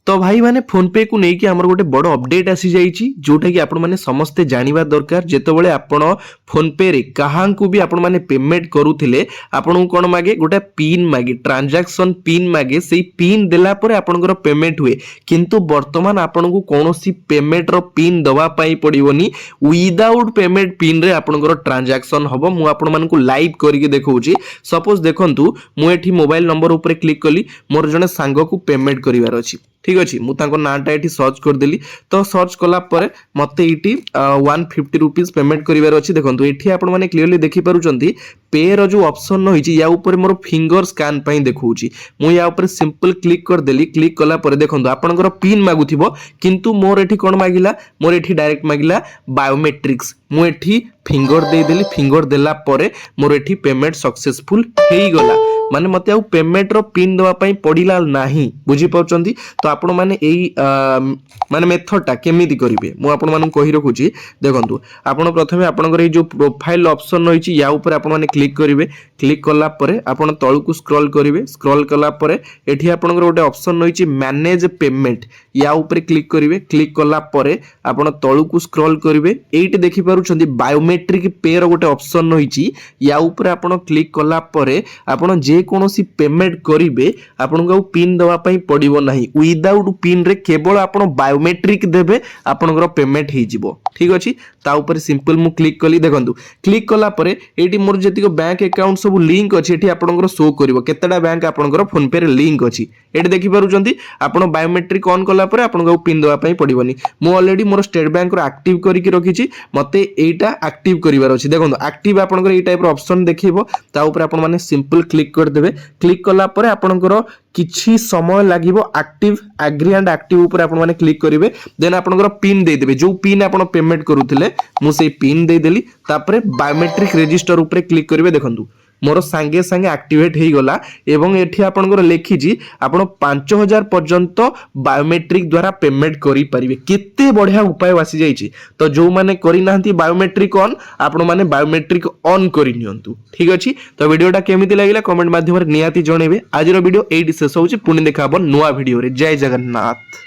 तो भाई माने फोन पे को लेकिन आमर गोटे बड़ अपडेट आसी जाइए जोटा कि आपण मैंने समस्ते जानिबा दरकार जेतेबेले आपण फोन पे रे काहांकु भी आपण मैंने पेमेंट करूथिले आपण कोन मागे गोटे पिन मागे ट्रांजैक्शन पिन मागे सेई पिन देला परे आपणकर पेमेंट हुए किंतु वर्तमान आपण को कोनोसी पेमेंट रो पिन दवा पाई पड़िबोनी विदाउट पेमेंट पिन रे आपणकर ट्रांजैक्शन हबो मु आपण मानकु लाइव करके देखौची सपोज देखंतु मु एठी मोबाइल नंबर ऊपर क्लिक कली मोर जने सांग को पेमेंट करिवार अछि ठीक अच्छे मुझे नाटा ये सर्च करदेली तो सर्च कला मते ये 150 रुपीज पेमेंट करार अच्छी देखो ये आप क्लीयरली देखिपुंट पे रो जो ऑप्शन रही या ऊपर मोर फिंगर स्कैन देखा मुझे या ऊपर सिंपल क्लिक करदेली क्लिक कला देखो आपंकर पिन मागुथिबो किंतु मोर एठी कोन मागिला मोर एठी डायरेक्ट मागिला बायोमेट्रिक्स मुझे फिंगर देदेली फिंगर देला परे मोर एठी पेमेंट सक्सेसफुल हेई गला माने मते आ पेमेंट रो पिन दवा पई पडिला नाही बुझी पाउचंदी तो आपण माने एई माने मेथड टा केमिति करिवे मु आपण माने कहि रखुची देखंतु आपण प्रथमे आपनकर ए जो प्रोफाइल ऑप्शन रहिची या ऊपर आपण माने क्लिक करिवे क्लिक कला परे आपण तळकु स्क्रॉल करिवे स्क्रॉल कला परे एठी आपनकर गोटे ऑप्शन रहिची मैनेज पेमेंट या ऊपर क्लिक करिवे क्लिक कला परे आपण तळकु स्क्रॉल करिवे एठी देखि पारुचंदी बायोमेट्रिक पे रो गोटे ऑप्शन रहिची या ऊपर आपण क्लिक कला परे आपण जे कोनोसी पेमेंट करिवे आपनको पिन दवा पई पडिबो नाही विदाउट पिन रे केवल आपण बायोमेट्रिक देबे आपनकर पेमेंट हे जिवो ठीक अछि ता ऊपर सिंपल मु क्लिक कली देखंतु क्लिक कला परे एटी मोर जतिको बैंक अकाउंट सब लिंक अछि एटी आपनकर शो करिवो केतेडा बैंक आपनकर फोन पे रे लिंक अछि एटी देखि पारुचंती आपण बायोमेट्रिक ऑन कला परे आपनको पिन दवा पई पडिबोनी मु ऑलरेडी मोर स्टेट बैंक रो एक्टिव करिकि रखिछि मते एटा एक्टिव करिवार अछि देखंतु एक्टिव आपनकर ए टाइप रो ऑप्शन देखिबो ता ऊपर आपण माने सिंपल क्लिक कर देबे क्लिक कला परे आपनकर किछि समय लागिवो एक्टिव एग्री एंड एक्टिव ऊपर आपण माने क्लिक करिवे देन आपनकर पिन दे देबे जो पिन आपण पेमेंट करूथिले मु से पिन दे देली तापरे बायोमेट्रिक रजिस्टर ऊपर क्लिक करिवे देखंतु मोर सांगे सांगे एक्टिवेट हो गला एवं एठी आपनकर लेखिजी आपण 5000 पर्यंत बायोमेट्रिक द्वारा पेमेंट करि परिवे केते बढ़िया उपाय आसी जाईची तो जो माने करि नाहंती बायोमेट्रिक ऑन आपण माने बायोमेट्रिक ऑन करि नियंतु ठीक अछि तो वीडियोटा केमिति लागिला कमेंट माध्यम रे नियाती जणेबे आजिरो वीडियो एडी शेष होउची पुनी देखाबो नुवा वीडियो रे जय जगन्नाथ।